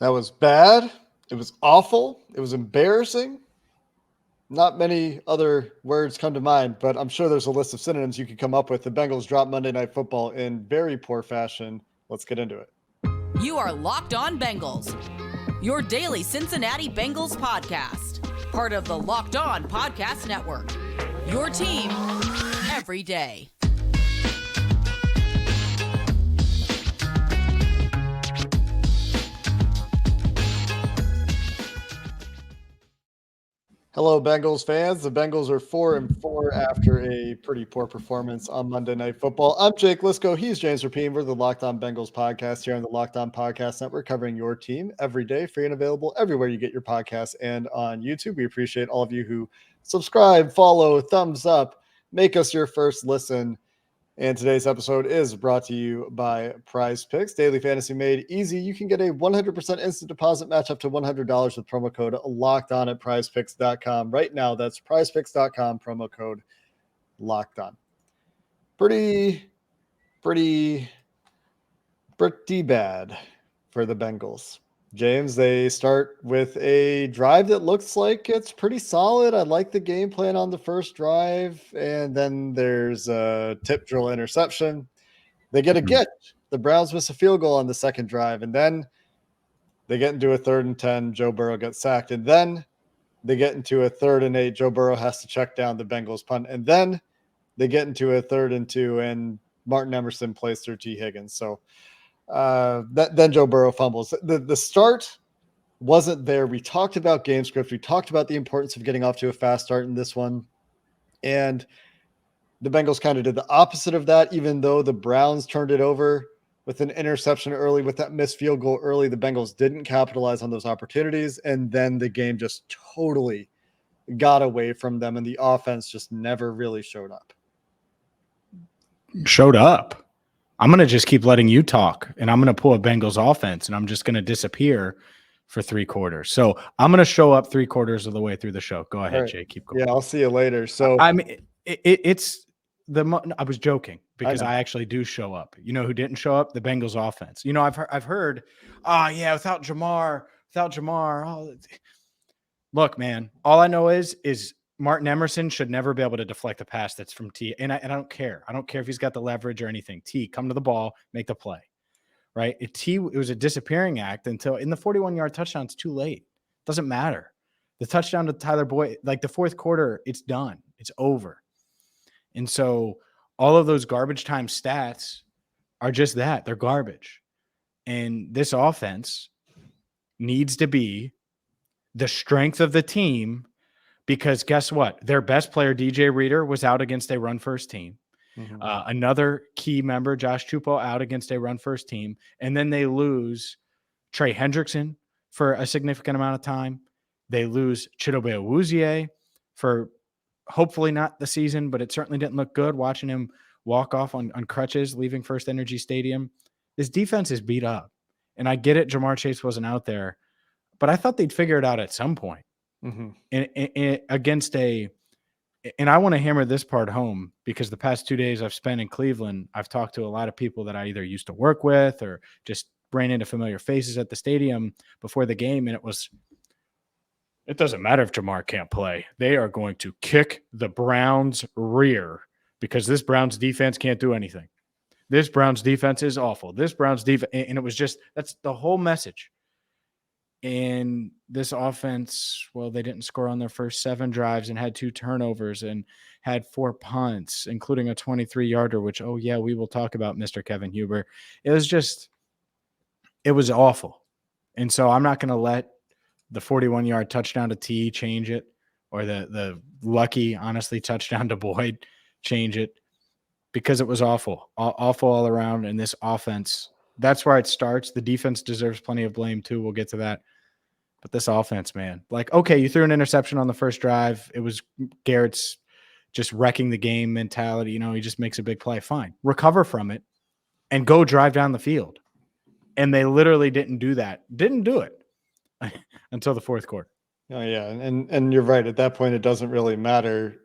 That was bad. It was awful. It was embarrassing. Not many other words come to mind, but I'm sure there's a list of synonyms you could come up with. The Bengals dropped Monday Night Football in very poor fashion. Let's get into it. You are Locked On Bengals, your daily Cincinnati Bengals podcast, part of the Locked On Podcast Network, your team every day. Hello, Bengals fans. The Bengals are 4-4 after a pretty poor performance on Monday Night Football. I'm Jake Liscow. He's James Rapien. We're the Locked On Bengals podcast here on the Locked On Podcast Network, covering your team every day, free and available everywhere you get your podcasts and on YouTube. We appreciate all of you who subscribe, follow, thumbs up, make us your first listen. And today's episode is brought to you by PrizePicks. Daily fantasy made easy. You can get a 100% instant deposit match up to $100 with promo code LOCKEDON at PrizePicks.com. Right now, that's PrizePicks.com, promo code LOCKEDON. Pretty bad for the Bengals. James, they start with a drive that looks like it's pretty solid. I like the game plan on the first drive, and then there's a tip drill interception. They get a get. The Browns miss a field goal on the second drive, and then they get into a 3rd and 10. Joe Burrow gets sacked, and then they get into a 3rd and 8. Joe Burrow has to check down the Bengals punt, and then they get into a 3rd and 2, and Martin Emerson plays through T. Higgins. So then Joe Burrow fumbles. The start wasn't there. We talked about game script. We talked about the importance of getting off to a fast start in this one. And the Bengals kind of did the opposite of that, even though the Browns turned it over with an interception early, with that missed field goal early. The Bengals didn't capitalize on those opportunities. And then the game just totally got away from them. And the offense just never really showed up. I'm going to just keep letting you talk, and I'm going to pull a Bengals offense, and I'm just going to disappear for 3 quarters. So I'm going to show up 3 quarters of the way through the show. Go ahead, right. Jay. Keep going. Yeah, I'll see you later. So I mean, I was joking because I actually do show up. You know who didn't show up? The Bengals offense. You know, I've heard, without Jamar. Oh. Look, man, all I know is Martin Emerson should never be able to deflect a pass that's from T. And I don't care. I don't care if he's got the leverage or anything. T, come to the ball, make the play, right? It was a disappearing act until in the 41-yard touchdown, it's too late. Doesn't matter. The touchdown to Tyler Boyd, like the 4th quarter, it's done. It's over. And so all of those garbage time stats are just that. They're garbage. And this offense needs to be the strength of the team. Because guess what? Their best player, DJ Reader, was out against a run-first team. Mm-hmm. Another key member, Josh Tupou, out against a run-first team. And then they lose Trey Hendrickson for a significant amount of time. They lose Chidobe Awuzie for hopefully not the season, but it certainly didn't look good watching him walk off on crutches leaving First Energy Stadium. This defense is beat up. And I get it, Jamar Chase wasn't out there. But I thought they'd figure it out at some point. Mm-hmm. And I want to hammer this part home because the past 2 days I've spent in Cleveland, I've talked to a lot of people that I either used to work with or just ran into familiar faces at the stadium before the game. And it doesn't matter if Jamar can't play. They are going to kick the Browns' rear because this Browns defense can't do anything. This Browns defense is awful. This Browns defense, and it was just, that's the whole message. And this offense, well, they didn't score on their first 7 drives and had 2 turnovers and had 4 punts, including a 23-yarder, which, we will talk about Mr. Kevin Huber. It was awful. And so I'm not going to let the 41-yard touchdown to T change it or the lucky, honestly, touchdown to Boyd change it because it was awful all around. And this offense, that's where it starts. The defense deserves plenty of blame too. We'll get to that. But this offense, man, you threw an interception on the first drive. It was Garrett's just wrecking the game mentality. You know, he just makes a big play. Fine. Recover from it and go drive down the field. And they literally didn't do that. Didn't do it until the 4th quarter. Oh, yeah. And you're right. At that point, it doesn't really matter.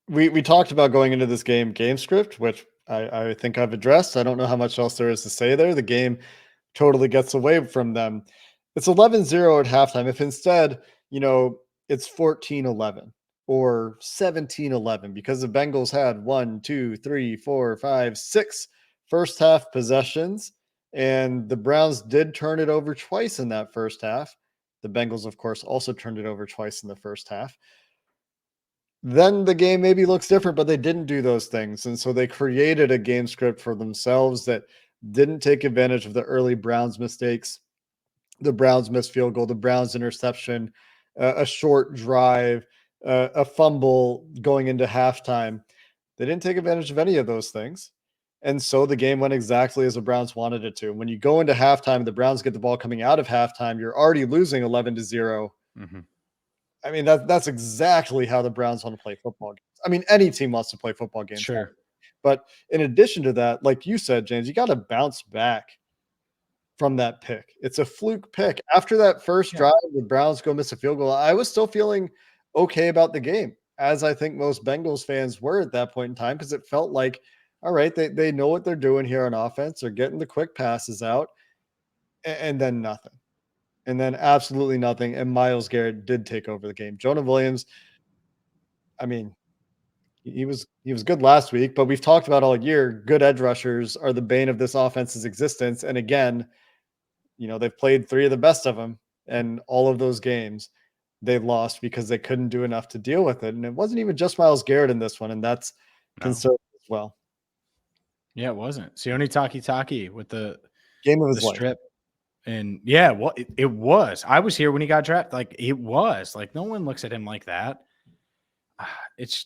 We talked about going into this game script, which I think I've addressed. I don't know how much else there is to say there. The game totally gets away from them. It's 11-0 at halftime. If instead, it's 14-11 or 17-11, because the Bengals had 1, 2, 3, 4, 5, 6 first half possessions, and the Browns did turn it over twice in that first half. The Bengals, of course, also turned it over twice in the first half. Then the game maybe looks different, but they didn't do those things. And so they created a game script for themselves that didn't take advantage of the early Browns mistakes, the Browns missed field goal, the Browns interception, a short drive, a fumble going into halftime. They didn't take advantage of any of those things. And so the game went exactly as the Browns wanted it to. When you go into halftime, the Browns get the ball coming out of halftime, you're already losing 11-0. Mm-hmm. I mean, that's exactly how the Browns want to play football games. I mean, any team wants to play football games. Sure. But in addition to that, like you said, James, you got to bounce back from that pick. It's a fluke pick. After that first drive, the Browns go miss a field goal. I was still feeling okay about the game, as I think most Bengals fans were at that point in time, because it felt like, all right, they know what they're doing here on offense. They're getting the quick passes out, and then nothing. And then absolutely nothing. And Myles Garrett did take over the game. Jonah Williams, I mean, he was good last week, but we've talked about all year, good edge rushers are the bane of this offense's existence. And again, they've played 3 of the best of them, and all of those games they lost because they couldn't do enough to deal with it. And it wasn't even just Myles Garrett in this one, and that's concerning as well. Yeah, it wasn't. Sione Takitaki with the game of his life. Strip. And yeah, well, it was. I was here when he got drafted. Like, it was. Like, no one looks at him like that. It's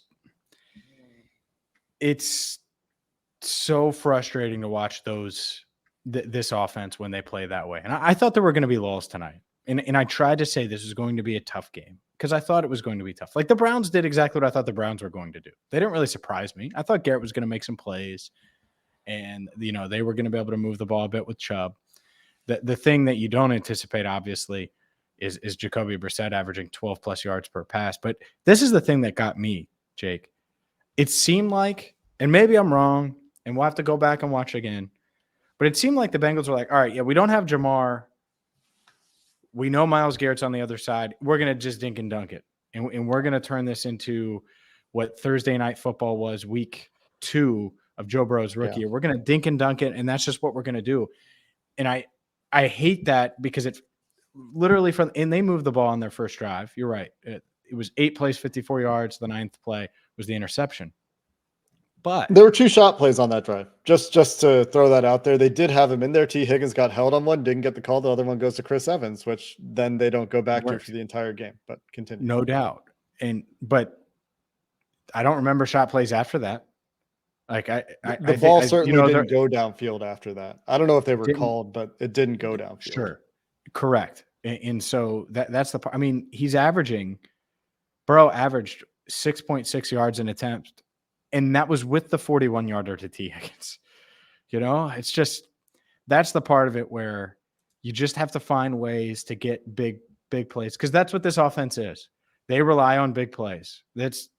so frustrating to watch this offense when they play that way. And I thought there were going to be lulls tonight. And I tried to say this was going to be a tough game because I thought it was going to be tough. Like, the Browns did exactly what I thought the Browns were going to do. They didn't really surprise me. I thought Garrett was going to make some plays, and they were going to be able to move the ball a bit with Chubb. The thing that you don't anticipate, obviously, is Jacoby Brissett averaging 12 plus yards per pass. But this is the thing that got me, Jake. It seemed like, and maybe I'm wrong, and we'll have to go back and watch again, but it seemed like the Bengals were like, all right, yeah, we don't have Jamar. We know Myles Garrett's on the other side. We're going to just dink and dunk it. And we're going to turn this into what Thursday Night Football was, week 2 of Joe Burrow's rookie year. We're going to dink and dunk it, and that's just what we're going to do. And I hate that because it literally and they moved the ball on their first drive. You're right. It was 8 plays, 54 yards. The 9th play was the interception. But there were 2 shot plays on that drive. Just to throw that out there, they did have him in there. T. Higgins got held on one, didn't get the call. The other one goes to Chris Evans, which then they don't go back to for the entire game. But continue. No doubt. But I don't remember shot plays after that. Like the ball certainly didn't go downfield after that. I don't know if they were called, but it didn't go downfield. Sure, correct. And so that's the part. I mean, Burrow averaged 6.6 yards an attempt, and that was with the 41-yarder to T. Higgins. It's just that's the part of it where you just have to find ways to get big plays, because that's what this offense is. They rely on big plays. It's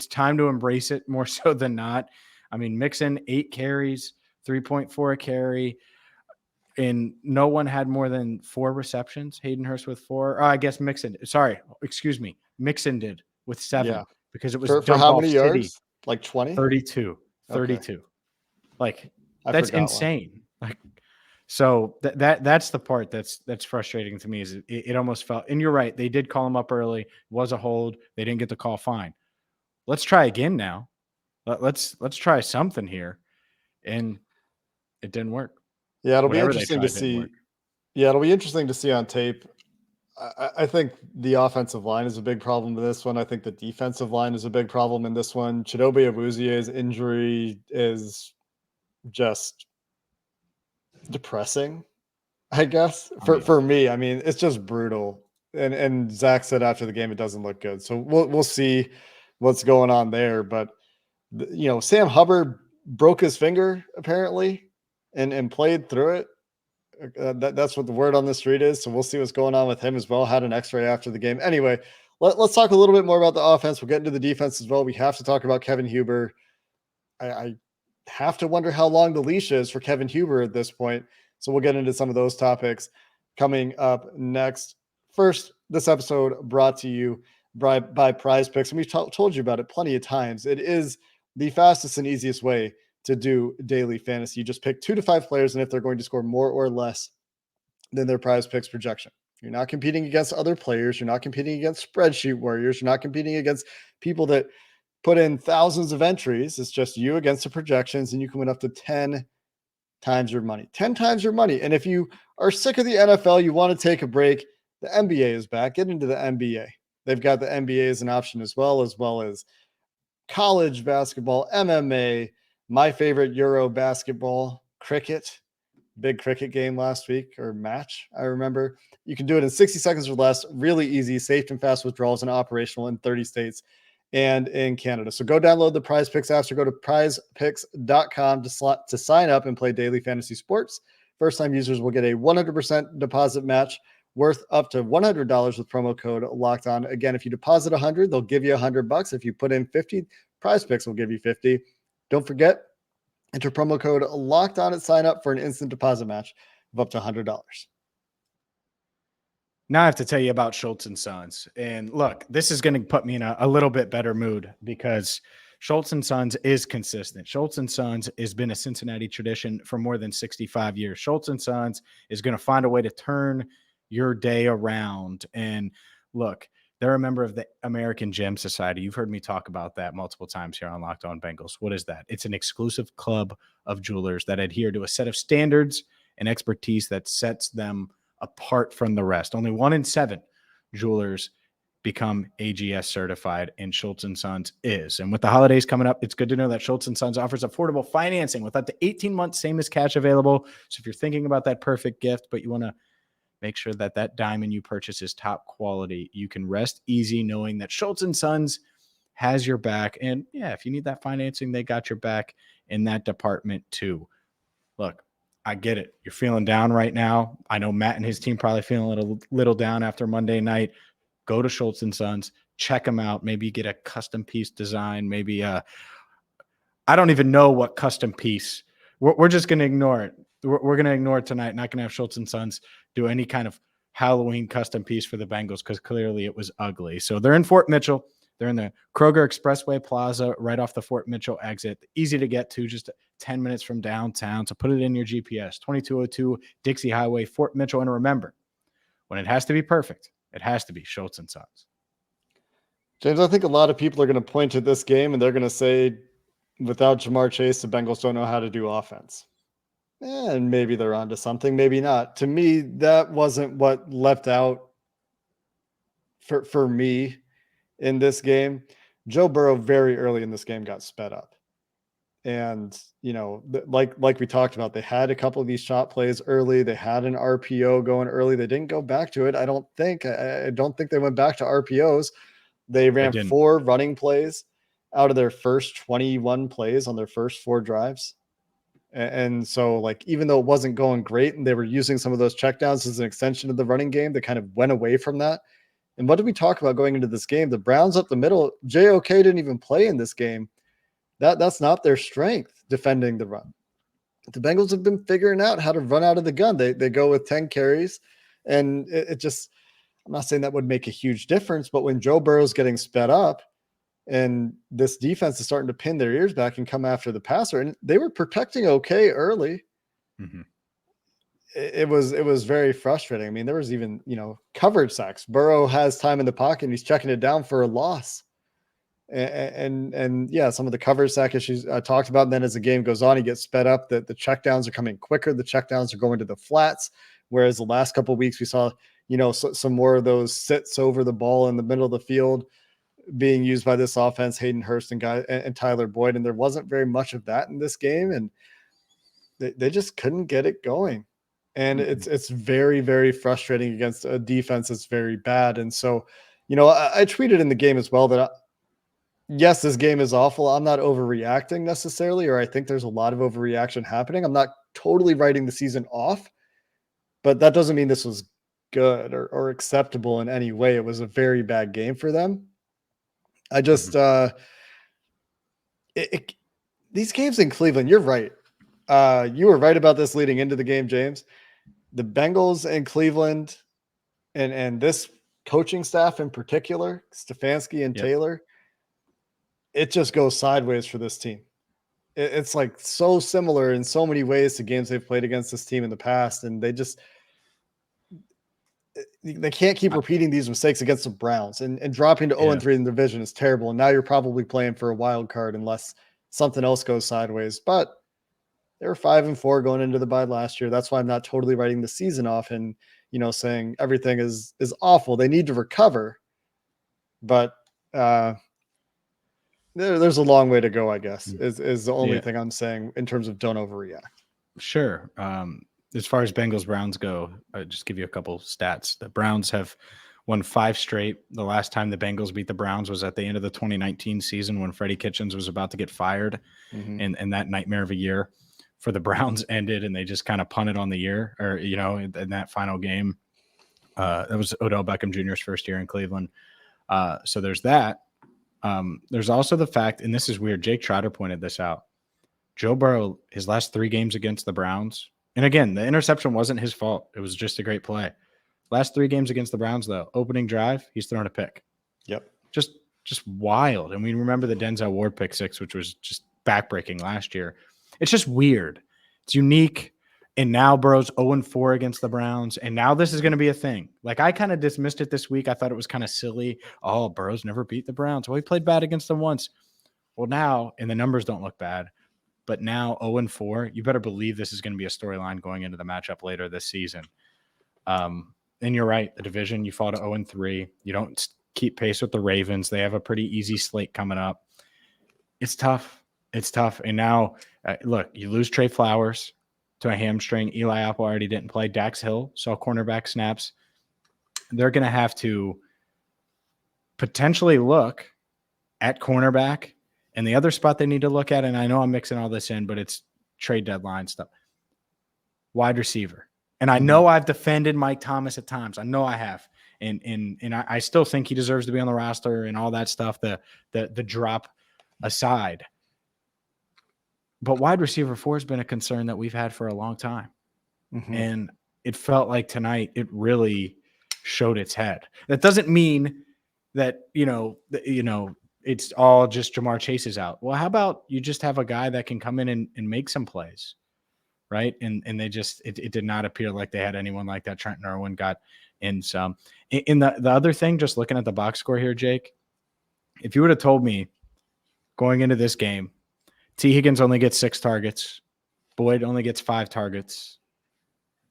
time to embrace it more so than not. I mean, Mixon, 8 carries, 3.4 a carry, and no one had more than 4 receptions. Hayden Hurst with 4. I guess Mixon. Sorry, excuse me. Mixon did with 7 because it was for how many yards? Like 20? 32. 32. Okay. Like, that's insane. One. Like, so that's the part that's frustrating to me. Is it almost felt, and you're right, they did call him up early. It was a hold. They didn't get the call. Fine. Let's try again now. Let's try something here, and it didn't work. Yeah, it'll be interesting to see. Yeah, it'll be interesting to see on tape. I think the offensive line is a big problem in this one. I think the defensive line is a big problem in this one. Chidobe Awuzie's injury is just depressing, I guess, for me. I mean, it's just brutal. And Zach said after the game, it doesn't look good. So we'll see what's going on there. But Sam Hubbard broke his finger apparently and played through it. That's what the word on the street is. So we'll see what's going on with him as well. Had an x-ray after the game. Anyway, let's talk a little bit more about the offense. We'll get into the defense as well. We have to talk about Kevin Huber. I have to wonder how long the leash is for Kevin Huber at this point. So we'll get into some of those topics. coming up next. First, this episode brought to you by PrizePicks, and we've told you about it plenty of times. It is the fastest and easiest way to do daily fantasy. You just pick 2 to 5 players, and if they're going to score more or less than their PrizePicks projection. You're not competing against other players. You're not competing against spreadsheet warriors. You're not competing against people that put in thousands of entries. It's just you against the projections, and you can win up to 10 times your money. 10 times your money. And if you are sick of the NFL, you want to take a break, the NBA is back. Get into the NBA. They've got the NBA as an option as well as college basketball, MMA, my favorite Euro basketball, cricket. Big cricket game last week, or match, I remember. You can do it in 60 seconds or less, really easy, safe and fast withdrawals, and operational in 30 states and in Canada. So go download the PrizePicks apps or go to prizepicks.com to sign up and play daily fantasy sports. First-time users will get a 100% deposit match worth up to $100 with promo code Locked On. Again, if you deposit $100, they'll give you $100. If you put in $50, PrizePicks will give you $50. Don't forget, enter promo code Locked On at sign up for an instant deposit match of up to $100. Now I have to tell you about Schultz and Sons. And look, this is going to put me in a little bit better mood because Schultz and Sons is consistent. Schultz and Sons has been a Cincinnati tradition for more than 65 years. Schultz and Sons is going to find a way to turn your day around. And look, they're a member of the American Gem Society. You've heard me talk about that multiple times here on Locked On Bengals. What is that? It's an exclusive club of jewelers that adhere to a set of standards and expertise that sets them apart from the rest. Only 1 in 7 jewelers become AGS certified, and Schultz & Sons is. And with the holidays coming up, it's good to know that Schultz & Sons offers affordable financing with up to 18 months, same as cash available. So if you're thinking about that perfect gift, but you want to make sure that that diamond you purchase is top quality, you can rest easy knowing that Schultz & Sons has your back. And yeah, if you need that financing, they got your back in that department too. Look, I get it. You're feeling down right now. I know Matt and his team probably feeling a little down after Monday night. Go to Schultz & Sons, check them out. Maybe get a custom piece design. Maybe I don't even know what custom piece. We're just going to ignore it. We're going to ignore it tonight. Not going to have Schultz & Sons do any kind of Halloween custom piece for the Bengals because clearly it was ugly. So they're in Fort Mitchell. They're in the Kroger Expressway Plaza right off the Fort Mitchell exit. Easy to get to, just 10 minutes from downtown. So put it in your GPS, 2202 Dixie Highway, Fort Mitchell. And remember, when it has to be perfect, it has to be Schultz & Sons. James, I think a lot of people are going to point to this game and they're going to say, without Jamar Chase, the Bengals don't know how to do offense. And maybe they're onto something, maybe not. To me, that wasn't what left out for me in this game. Joe Burrow very early in this game got sped up. And, you know, like we talked about, they had a couple of these shot plays early. They had an RPO going early. They didn't go back to it. I don't think they went back to RPOs. They ran 4 running plays out of their first 21 plays on their first 4 drives. And so, like, even though it wasn't going great and they were using some of those checkdowns as an extension of the running game, they kind of went away from that. And what did we talk about going into this game? The Browns up the middle, JOK didn't even play in this game. That's not their strength, defending the run. The Bengals have been figuring out how to run out of the gun. They go with 10 carries, and it just, I'm not saying that would make a huge difference, but when Joe Burrow's getting sped up and this defense is starting to pin their ears back and come after the passer, and they were protecting okay early. Mm-hmm. It was very frustrating. I mean, there was even, coverage sacks. Burrow has time in the pocket and he's checking it down for a loss. And yeah, some of the coverage sack issues I talked about. And then as the game goes on, he gets sped up. The checkdowns are coming quicker. The checkdowns are going to the flats. Whereas the last couple of weeks we saw, some more of those sits over the ball in the middle of the field being used by this offense, Hayden Hurst and Tyler Boyd. And there wasn't very much of that in this game. And they just couldn't get it going. And it's very, very frustrating against a defense that's very bad. And so, I tweeted in the game as well that yes, this game is awful. I'm not overreacting necessarily, or I think there's a lot of overreaction happening. I'm not totally writing the season off, but that doesn't mean this was good or acceptable in any way. It was a very bad game for them. I just, these games in Cleveland, you're right. You were right about this leading into the game, James. the Bengals and Cleveland and this coaching staff in particular, Stefanski and Taylor, it just goes sideways for this team. It's like so similar in so many ways to games they've played against this team in the past. And they can't keep repeating these mistakes against the Browns, and dropping to 0-3 in the division is terrible. And now you're probably playing for a wild card unless something else goes sideways. But they were 5-4 going into the bye last year. That's why I'm not totally writing the season off and, saying everything is awful. They need to recover, but there's a long way to go, I guess, is the only thing I'm saying in terms of don't overreact. Sure. As far as Bengals Browns go, I'll just give you a couple stats. The Browns have won 5 straight. The last time the Bengals beat the Browns was at the end of the 2019 season when Freddie Kitchens was about to get fired. And that nightmare of a year for the Browns ended, and they just kind of punted on the year, or, in that final game. That was Odell Beckham Jr.'s first year in Cleveland. So there's that. There's also the fact, and this is weird, Jake Trotter pointed this out. Joe Burrow, his last 3 games against the Browns, and again, the interception wasn't his fault. It was just a great play. Last 3 games against the Browns, though, opening drive, he's thrown a pick. Yep. Just wild. And we remember the Denzel Ward pick 6, which was just backbreaking last year. It's just weird. It's unique. And now Burrow's 0-4 against the Browns. And now this is going to be a thing. Like, I kind of dismissed it this week. I thought it was kind of silly. Oh, Burrow's never beat the Browns. Well, he played bad against them once. Well, now, and the numbers don't look bad, but now 0-4, you better believe this is going to be a storyline going into the matchup later this season. And you're right. The division, you fall to 0-3. You don't keep pace with the Ravens. They have a pretty easy slate coming up. It's tough. It's tough. And now, look, you lose Trey Flowers to a hamstring. Eli Apple already didn't play. Dax Hill saw cornerback snaps. They're going to have to potentially look at cornerback. And the other spot they need to look at, and I know I'm mixing all this in, but it's trade deadline stuff. Wide receiver. And I know I've defended Mike Thomas at times. I know I have. And I still think he deserves to be on the roster and all that stuff, the drop aside. But wide receiver 4 has been a concern that we've had for a long time. And it felt like tonight it really showed its head. That doesn't mean that, it's all just Jamar Chase is out. Well, how about you just have a guy that can come in and make some plays, right? And they just it did not appear like they had anyone like that. Trenton Irwin got in some. In the other thing, just looking at the box score here, Jake, if you would have told me going into this game, T. Higgins only gets 6 targets, Boyd only gets 5 targets,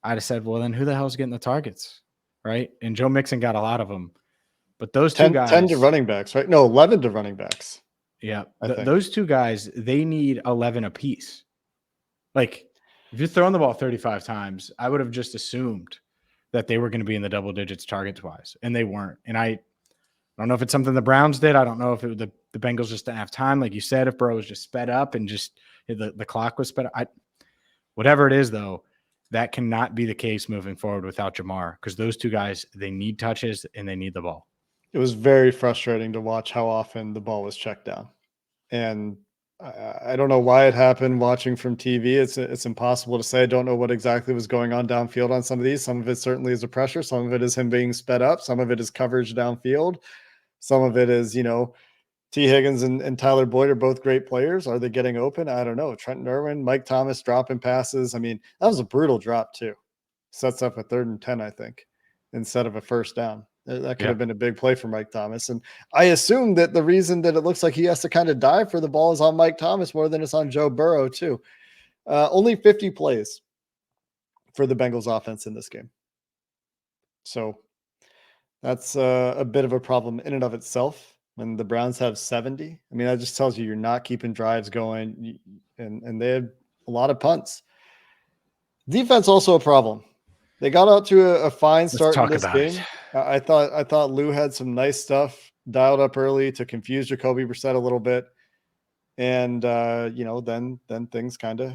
I'd have said, well, then who the hell's getting the targets, right? And Joe Mixon got a lot of them. But those 2 guys, 10 to running backs, right? No, 11 to running backs. Yeah. Those 2 guys, they need 11 apiece. Like, if you're throwing the ball 35 times, I would have just assumed that they were going to be in the double digits targets wise, and they weren't. And I don't know if it's something the Browns did. I don't know if the Bengals just didn't have time. Like you said, if Burrow was just sped up and just the clock was sped up. Whatever it is, though, that cannot be the case moving forward without Jamar, because those 2 guys, they need touches and they need the ball. It was very frustrating to watch how often the ball was checked down. And I don't know why it happened watching from TV. It's impossible to say. I don't know what exactly was going on downfield on some of these. Some of it certainly is the pressure. Some of it is him being sped up. Some of it is coverage downfield. Some of it is, T. Higgins and Tyler Boyd are both great players. Are they getting open? I don't know. Trenton Irwin, Mike Thomas dropping passes. I mean, that was a brutal drop too. Sets up a 3rd and 10, I think, instead of a first down. That could have been a big play for Mike Thomas. And I assume that the reason that it looks like he has to kind of dive for the ball is on Mike Thomas more than it's on Joe Burrow too. Only 50 plays for the Bengals offense in this game. So that's a bit of a problem in and of itself when the Browns have 70. I mean, that just tells you you're not keeping drives going, and they had a lot of punts. Defense also a problem. They got out to a fine start in this game. I thought Lou had some nice stuff dialed up early to confuse Jacoby Brissett a little bit. And, then things kind of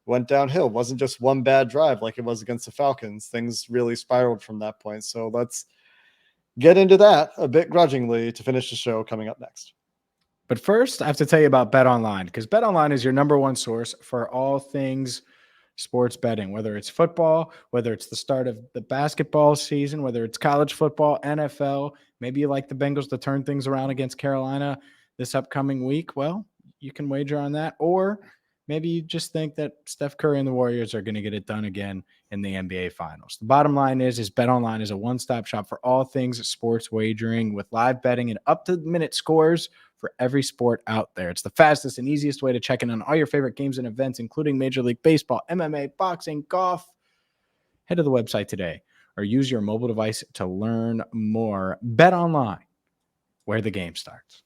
went downhill. It wasn't just one bad drive like it was against the Falcons. Things really spiraled from that point. So let's get into that a bit grudgingly to finish the show coming up next. But first, I have to tell you about BetOnline, because BetOnline is your number 1 source for all things sports betting, whether it's football, whether it's the start of the basketball season, whether it's college football, NFL. Maybe you like the Bengals to turn things around against Carolina this upcoming week. Well, you can wager on that. Or maybe you just think that Steph Curry and the Warriors are going to get it done again in the NBA Finals. The bottom line is BetOnline is a one-stop shop for all things sports wagering with live betting and up-to-the-minute scores for every sport out there. It's the fastest and easiest way to check in on all your favorite games and events, including Major League Baseball, MMA, boxing, golf. Head to the website today or use your mobile device to learn more. BetOnline, where the game starts.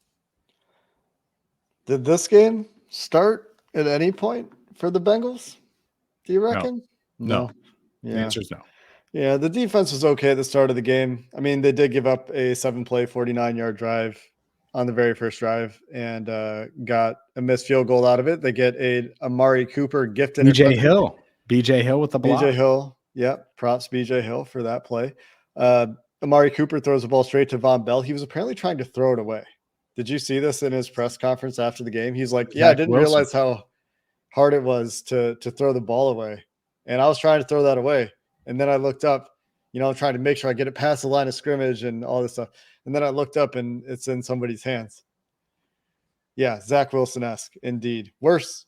Did this game start at any point for the Bengals? Do you reckon? No. Yeah. The answer is no. Yeah, the defense was okay at the start of the game. I mean, they did give up a 7-play, 49-yard drive on the very first drive and got a missed field goal out of it. They get a Amari Cooper gift BJ Hill with the block. BJ Hill. Yep. Props BJ Hill for that play. Amari Cooper throws the ball straight to Von Bell. He was apparently trying to throw it away. Did you see this in his press conference after the game? He's like, I didn't realize how hard it was to throw the ball away. And I was trying to throw that away. And then I looked up, trying to make sure I get it past the line of scrimmage and all this stuff. And then I looked up and it's in somebody's hands. Yeah, Zach Wilson-esque, indeed. Worse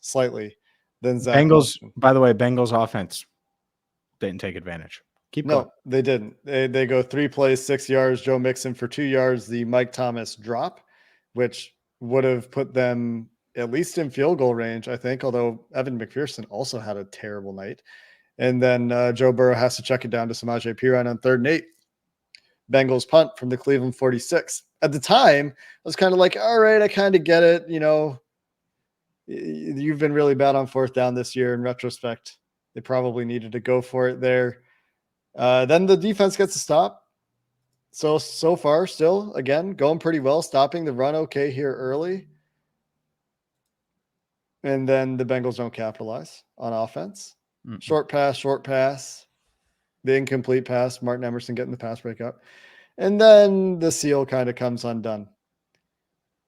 slightly than Zach Bengals, Wilson. By the way, Bengals offense didn't take advantage. Keep going. No, they didn't. They go 3 plays, 6 yards. Joe Mixon for 2 yards. The Mike Thomas drop, which would have put them at least in field goal range, I think, although Evan McPherson also had a terrible night. And then Joe Burrow has to check it down to Samaje Perine on 3rd and 8. Bengals punt from the Cleveland 46. At the time, I was kind of like, all right, I kind of get it. You've been really bad on 4th down this year. In retrospect, they probably needed to go for it there. Then the defense gets a stop. So far, still, again, going pretty well, stopping the run okay here early. And then the Bengals don't capitalize on offense. Mm-hmm. Short pass, the incomplete pass, Martin Emerson getting the pass breakup. And then the seal kind of comes undone.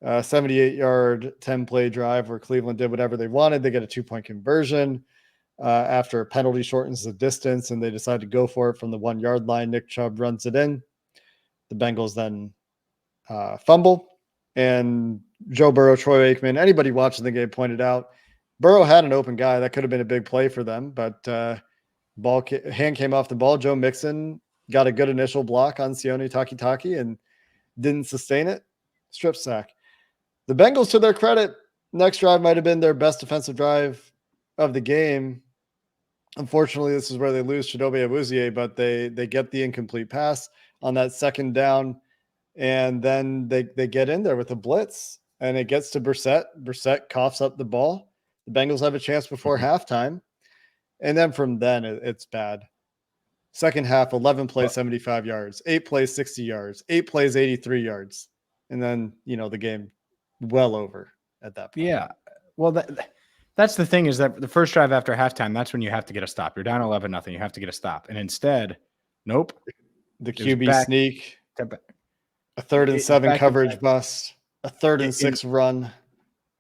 78-yard, 10-play drive where Cleveland did whatever they wanted. They get a 2-point conversion after a penalty shortens the distance, and they decide to go for it from the 1-yard line. Nick Chubb runs it in. The Bengals then fumble, and Joe Burrow, Troy Aikman, anybody watching the game pointed out, Burrow had an open guy. That could have been a big play for them, but hand came off the ball. Joe Mixon got a good initial block on Sione Takitaki and didn't sustain it. Strip sack. The Bengals, to their credit, next drive might have been their best defensive drive of the game. Unfortunately, this is where they lose Chidobe Awuzie, but they get the incomplete pass on that 2nd down, and then they get in there with a blitz, and it gets to Brissett. Brissett coughs up the ball. The Bengals have a chance before halftime, and then from then it's bad. Second half, 11 plays, 75 yards, 8 plays, 60 yards, 8 plays, 83 yards, and then the game well over at that point. Yeah, well, that's the thing, is that the first drive after halftime, that's when you have to get a stop. You're down 11-0. You have to get a stop, and instead, nope. The QB sneak, a 3rd and 7 coverage bust, a 3rd and 6 run.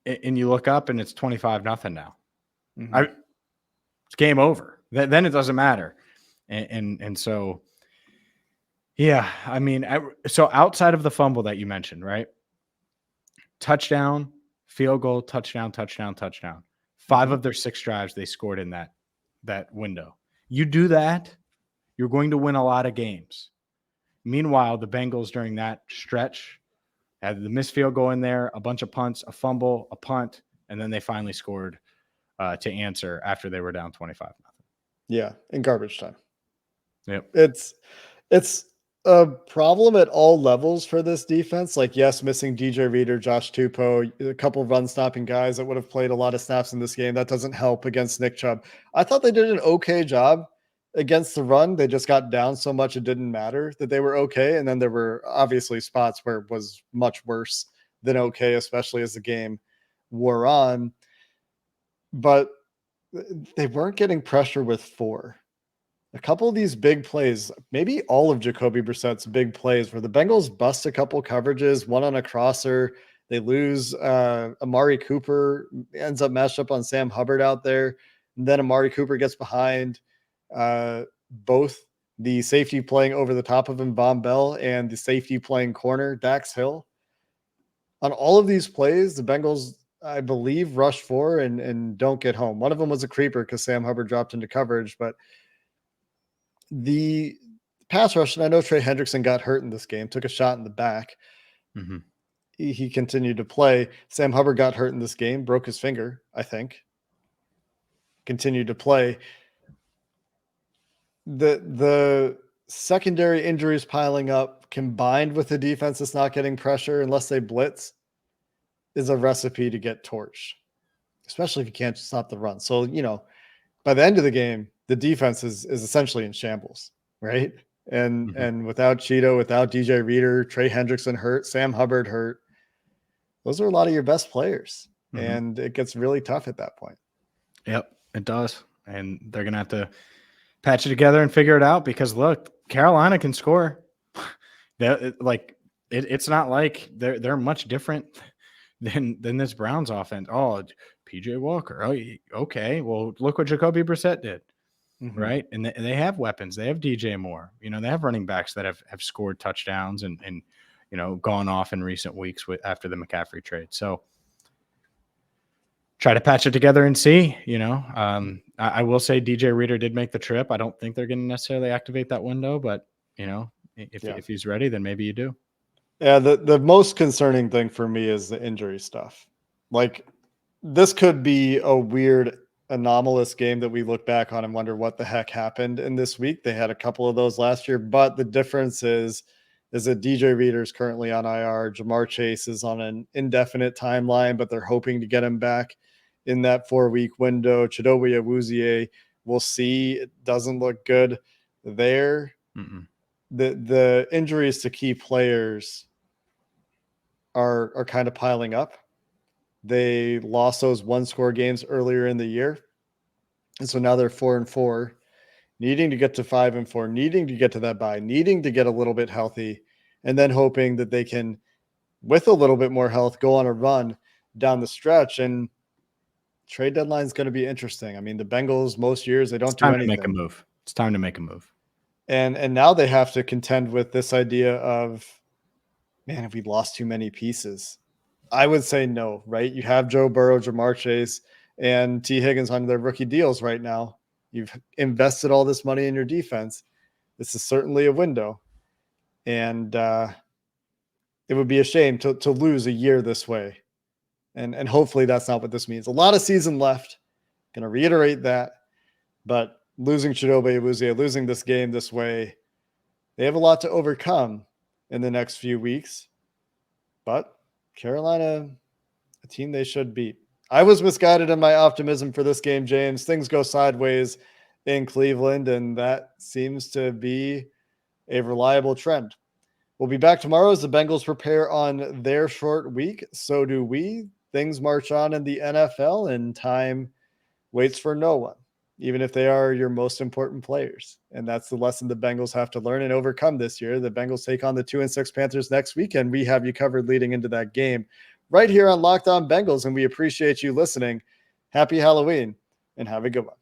And you look up and it's 25-0 now. Mm-hmm. It's game over. Then it doesn't matter. And so, yeah, I mean, so outside of the fumble that you mentioned, right? Touchdown, field goal, touchdown. 5 of their 6 drives they scored in that window. You do that, you're going to win a lot of games. Meanwhile, the Bengals during that stretch had the missed field goal in there, a bunch of punts, a fumble, a punt, and then they finally scored to answer after they were down 25-0. Yeah, in garbage time. Yep. It's a problem at all levels for this defense. Like, yes, missing DJ Reader, Josh Tupou, a couple of run-stopping guys that would have played a lot of snaps in this game. That doesn't help against Nick Chubb. I thought they did an okay job against the run. They just got down so much it didn't matter that they were okay. And then there were obviously spots where it was much worse than okay, especially as the game wore on. But they weren't getting pressure with 4. A couple of these big plays, maybe all of Jacoby Brissett's big plays, where the Bengals bust a couple coverages, one on a crosser. They lose Amari Cooper, ends up matched up on Sam Hubbard out there. And then Amari Cooper gets behind both the safety playing over the top of him, Von Bell, and the safety playing corner, Dax Hill. On all of these plays, the Bengals, I believe, rush 4 and don't get home. One of them was a creeper because Sam Hubbard dropped into coverage, but the pass rush, and I know Trey Hendrickson got hurt in this game, took a shot in the back. Mm-hmm. He continued to play. Sam Hubbard got hurt in this game, broke his finger, I think. Continued to play. The secondary injuries piling up combined with the defense that's not getting pressure unless they blitz is a recipe to get torched, especially if you can't stop the run. So, by the end of the game, the defense is essentially in shambles, right? And without Cheeto, without DJ Reader, Trey Hendrickson hurt, Sam Hubbard hurt, those are a lot of your best players. And it gets really tough at that point. Yep, it does. And they're going to have to patch it together and figure it out because, look, Carolina can score. It's not like they're much different than this Browns offense. Oh, PJ Walker. Oh, okay. Well, look what Jacoby Brissett did, right? And they have weapons. They have DJ Moore. They have running backs that have scored touchdowns and gone off in recent weeks after the McCaffrey trade. So try to patch it together and see. I will say DJ Reader did make the trip. I don't think they're going to necessarily activate that window, but if he's ready, then maybe you do. Yeah, the most concerning thing for me is the injury stuff. Like, this could be a weird, anomalous game that we look back on and wonder what the heck happened in this week. They had a couple of those last year, but the difference is that DJ Reader's currently on IR. Jamar Chase is on an indefinite timeline, but they're hoping to get him back in that 4-week window. Chidobe Awuzie, we'll see. It doesn't look good there. The injuries to key players are kind of piling up. They lost those 1-score games earlier in the year. And so now they're 4-4, needing to get to 5-4, needing to get to that bye, needing to get a little bit healthy, and then hoping that they can, with a little bit more health, go on a run down the stretch. And trade deadline is going to be interesting. I mean, the Bengals, most years, they don't do anything. Make a move. It's time to make a move. And now they have to contend with this idea of, man, have we lost too many pieces? I would say no, right? You have Joe Burrow, Jamar Chase, and T. Higgins on their rookie deals right now. You've invested all this money in your defense. This is certainly a window. And it would be a shame to lose a year this way. And hopefully that's not what this means. A lot of season left. Going to reiterate that. But losing Chidobe Awuzie, losing this game this way, they have a lot to overcome in the next few weeks. But Carolina, a team they should beat. I was misguided in my optimism for this game, James. Things go sideways in Cleveland, and that seems to be a reliable trend. We'll be back tomorrow as the Bengals prepare on their short week. So do we. Things march on in the NFL, and time waits for no one, even if they are your most important players. And that's the lesson the Bengals have to learn and overcome this year. The Bengals take on the 2-6 Panthers next week, and we have you covered leading into that game right here on Locked On Bengals, and we appreciate you listening. Happy Halloween, and have a good one.